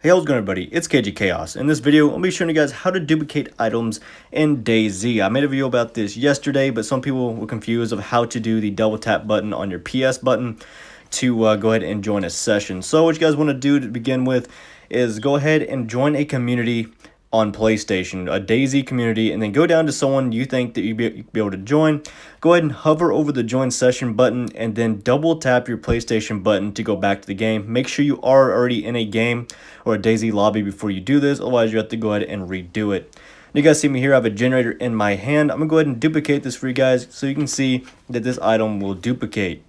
Hey, how's it going, everybody? It's KG Chaos. In this video, I'll be showing you guys how to duplicate items in DayZ. I made a video about this yesterday, but some people were confused of how to do the double tap button on your PS button to go ahead and join a session. So what you guys want to do to begin with is go ahead and join a community on PlayStation, a DayZ community, and then go down to someone you think that you'd be able to join. Go ahead and hover over the join session button and then double tap your PlayStation button to go back to the game. Make sure you are already in a game or a DayZ lobby before you do this, otherwise you have to go ahead and redo it. You guys see me here, I have a generator in my hand. I'm gonna go ahead and duplicate this for you guys so you can see that this item will duplicate.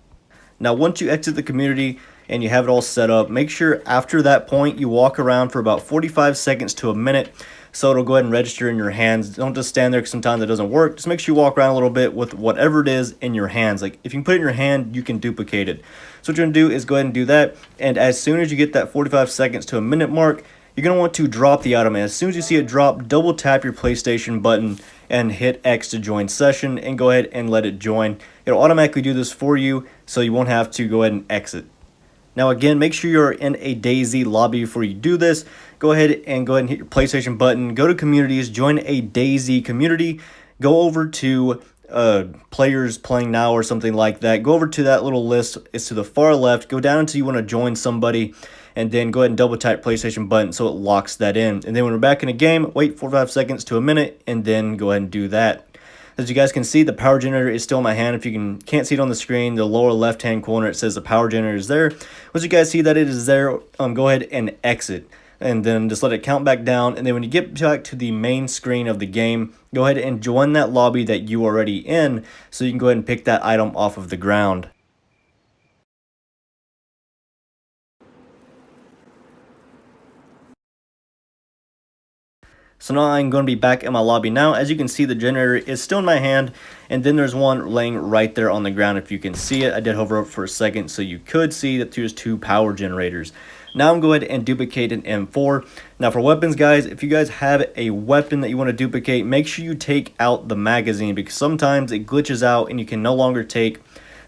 Now once you exit the community and you have it all set up, make sure after that point you walk around for about 45 seconds to a minute so it'll go ahead and register in your hands. Don't just stand there because sometimes it doesn't work. Just make sure you walk around a little bit with whatever it is in your hands. Like if you can put it in your hand, you can duplicate it. So what you're gonna do is go ahead and do that, and as soon as you get that 45 seconds to a minute mark, you're going to want to drop the item. And as soon as you see it drop, double tap your PlayStation button and hit X to join session and go ahead and let it join. It'll automatically do this for you so you won't have to go ahead and exit. Now again, make sure you're in a DayZ lobby before you do this. Go ahead and hit your PlayStation button, go to communities, join a DayZ community, go over to players playing now or something like that. Go over to that little list, it's to the far left, go down until you want to join somebody, and then go ahead and double tap PlayStation button so it locks that in. And then when we're back in a game, wait 45 seconds to a minute and then go ahead and do that. As you guys can see, the power generator is still in my hand. If you can't see it on the screen, the lower left hand corner, it says the power generator is there. Once you guys see that it is there, go ahead and exit. And then just let it count back down. And then when you get back to the main screen of the game, go ahead and join that lobby that you are already in so you can go ahead and pick that item off of the ground. So now I'm going to be back in my lobby now. As you can see, the generator is still in my hand, and then there's one laying right there on the ground if you can see it. I did hover up for a second so you could see that there's two power generators. Now I'm going to go ahead and duplicate an M4. Now for weapons, guys, if you guys have a weapon that you want to duplicate, make sure you take out the magazine because sometimes it glitches out and you can no longer take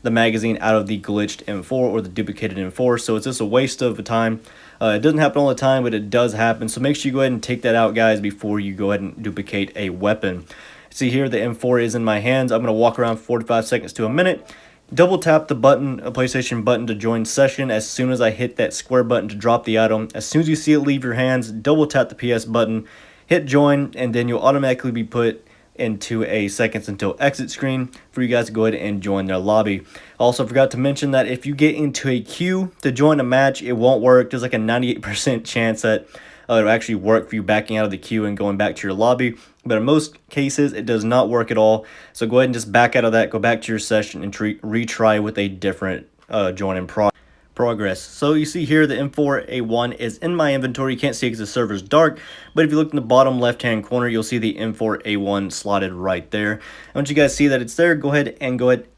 the magazine out of the glitched M4 or the duplicated M4, so it's just a waste of time. It doesn't happen all the time, but it does happen, so make sure you go ahead and take that out, guys, before you go ahead and duplicate a weapon. See here, the M4 is in my hands. I'm going to walk around 45 seconds to a minute, double tap the button, a PlayStation button, to join session. As soon as I hit that square button to drop the item, as soon as you see it leave your hands, double tap the PS button, hit join, and then you'll automatically be put into a seconds until exit screen for you guys to go ahead and join their lobby. Also forgot to mention that if you get into a queue to join a match, it won't work. There's like a 98% chance that it'll actually work for you backing out of the queue and going back to your lobby, but in most cases it does not work at all. So go ahead and just back out of that, go back to your session and retry with a different join in progress. So you see here the M4A1 is in my inventory. You can't see it because the server's dark, but if you look in the bottom left hand corner, you'll see the M4A1 slotted right there. And once you guys see that it's there, go ahead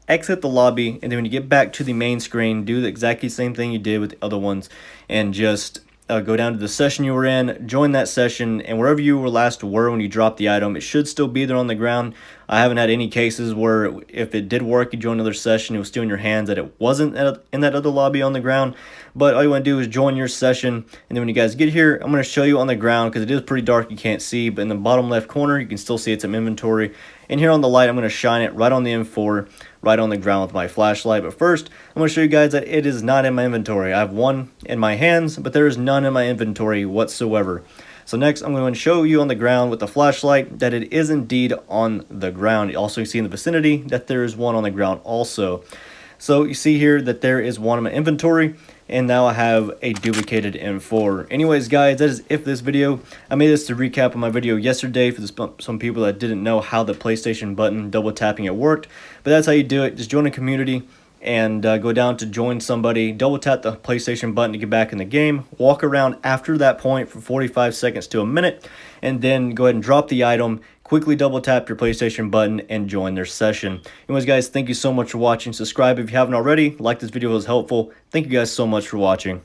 exit the lobby, and then when you get back to the main screen, do the exactly same thing you did with the other ones and just go down to the session you were in, join that session, and wherever you were last were when you dropped the item, it should still be there on the ground. I haven't had any cases where if it did work, you join another session, it was still in your hands, that it wasn't in that other lobby on the ground. But all you want to do is join your session, and then when you guys get here, I'm going to show you on the ground because it is pretty dark, you can't see, but in the bottom left corner, you can still see it's in inventory. And here on the light, I'm going to shine it right on the M4, right on the ground with my flashlight. But first, I'm going to show you guys that it is not in my inventory. I have one in my hands, but there is none in my inventory whatsoever. So next, I'm going to show you on the ground with the flashlight that it is indeed on the ground. Also, you see in the vicinity that there is one on the ground also. So you see here that there is one in my inventory, and now I have a duplicated M4. Anyways, guys, that is it for this video. I made this to recap on my video yesterday for some people that didn't know how the PlayStation button double tapping it worked. But that's how you do it. Just join a community and go down to join somebody, double tap the PlayStation button to get back in the game, walk around after that point for 45 seconds to a minute, and then go ahead and drop the item, quickly double tap your PlayStation button and join their session. Anyways, guys, thank you so much for watching. Subscribe if you haven't already. Like this video, it was helpful. Thank you guys so much for watching.